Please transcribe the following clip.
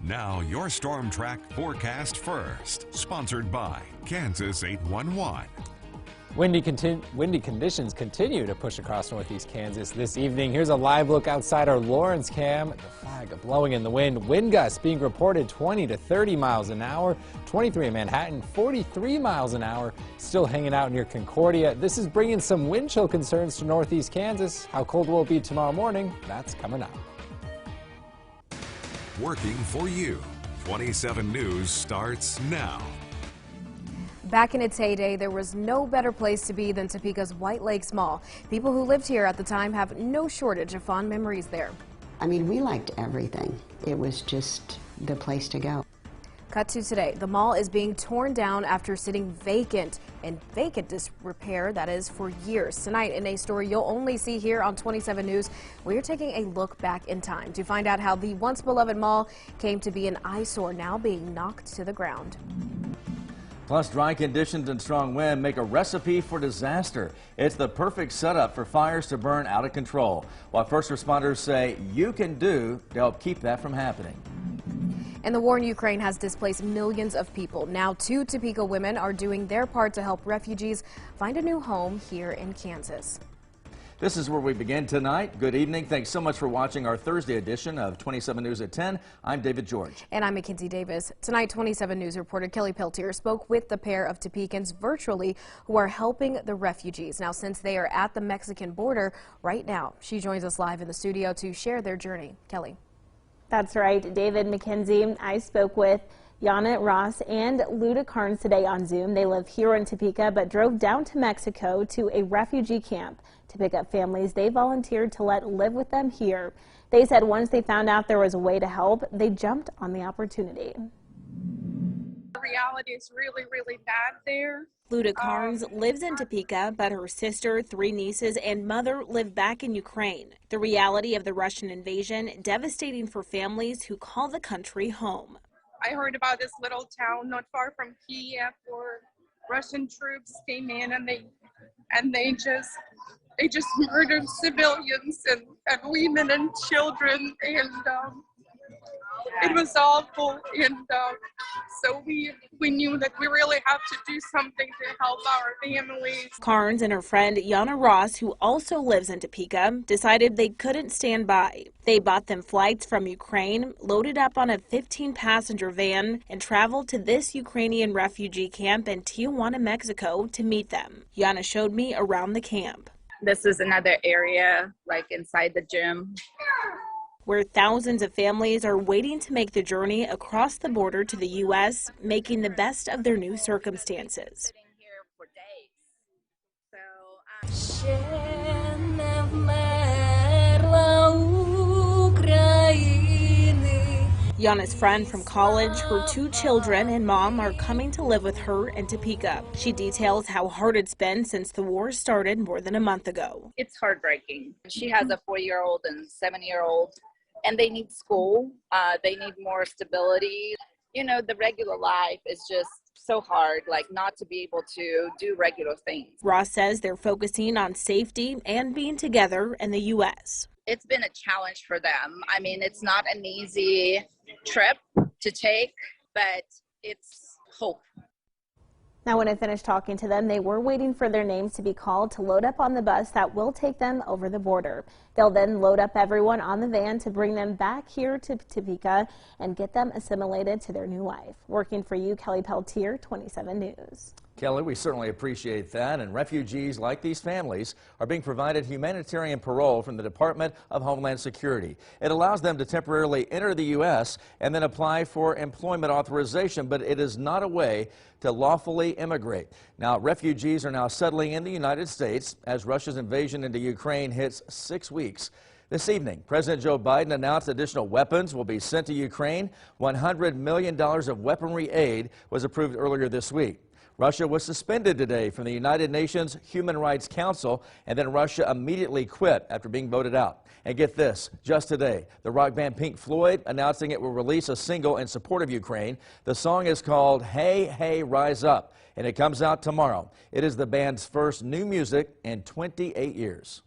Now, your Storm Track forecast first, sponsored by Kansas 811. Windy conditions continue to push across northeast Kansas this evening. Here's a live look outside our Lawrence cam. The flag blowing in the wind. Wind gusts being reported 20 to 30 miles an hour. 23 in Manhattan, 43 miles an hour. Still hanging out near Concordia. This is bringing some wind chill concerns to northeast Kansas. How cold will it be tomorrow morning? That's coming up. Working for you. 27 News starts now. Back in its heyday, there was no better place to be than Topeka's White Lakes Mall. People who lived here at the time have no shortage of fond memories there. I mean, we liked everything. It was just the place to go. Cut to today. The mall is being torn down after sitting vacant in vacant disrepair, that is, for years. Tonight, in a story you'll only see here on 27 News, we're taking a look back in time to find out how the once beloved mall came to be an eyesore, now being knocked to the ground. Plus, dry conditions and strong wind make a recipe for disaster. It's the perfect setup for fires to burn out of control. What first responders say you can do to help keep that from happening. And the war in Ukraine has displaced millions of people. Now 2 Topeka women are doing their part to help refugees find a new home here in Kansas. This is where we begin tonight. Good evening. Thanks so much for watching our Thursday edition of 27 News at 10. I'm David George. And I'm Mackenzie Davis. Tonight, 27 News reporter Kelly Peltier spoke with the pair of Topekans virtually who are helping the refugees. Now, since they are at the Mexican border right now, she joins us live in the studio to share their journey. Kelly. That's right, David, Mackenzie. I spoke with Yana Ross and Luda Carnes today on Zoom. They live here in Topeka but drove down to Mexico to a refugee camp to pick up families they volunteered to let live with them here. They said once they found out there was a way to help, they jumped on the opportunity. The reality is really, really bad there. Luda Carnes lives in Topeka, but her sister, 3 nieces, and mother live back in Ukraine. The reality of the Russian invasion devastating for families who call the country home. I heard about this little town not far from Kiev where Russian troops came in and they just murdered civilians and women and children, and it was awful. And so we knew that we really have to do something to help our families. Carnes and her friend Yana Ross, who also lives in Topeka, decided they couldn't stand by. They bought them flights from Ukraine, loaded up on a 15-passenger van, and traveled to this Ukrainian refugee camp in Tijuana, Mexico to meet them. Yana showed me around the camp. This is another area, like inside the gym, where thousands of families are waiting to make the journey across the border to the U.S., making the best of their new circumstances. Yana's friend from college, her 2 children and mom are coming to live with her in Topeka. She details how hard it's been since the war started more than a month ago. It's heartbreaking. She has a 4-year-old and 7-year-old, and they need school. They need more stability. You know, the regular life is just so hard, like not to be able to do regular things. Ross says they're focusing on safety and being together in the U.S. It's been a challenge for them. I mean, it's not an easy trip to take, but it's hope. Now, when I finished talking to them, they were waiting for their names to be called to load up on the bus that will take them over the border. They'll then load up everyone on the van to bring them back here to Topeka and get them assimilated to their new life. Working for you, Kelly Peltier, 27 News. Kelly, we certainly appreciate that, and refugees like these families are being provided humanitarian parole from the Department of Homeland Security. It allows them to temporarily enter the U.S. and then apply for employment authorization, but it is not a way to lawfully immigrate. Now, refugees are now settling in the United States as Russia's invasion into Ukraine hits 6 weeks. This evening, President Joe Biden announced additional weapons will be sent to Ukraine. $100 million of weaponry aid was approved earlier this week. Russia was suspended today from the United Nations Human Rights Council, and then Russia immediately quit after being voted out. And get this, just today, the rock band Pink Floyd announcing it will release a single in support of Ukraine. The song is called Hey, Hey, Rise Up, and it comes out tomorrow. It is the band's first new music in 28 years.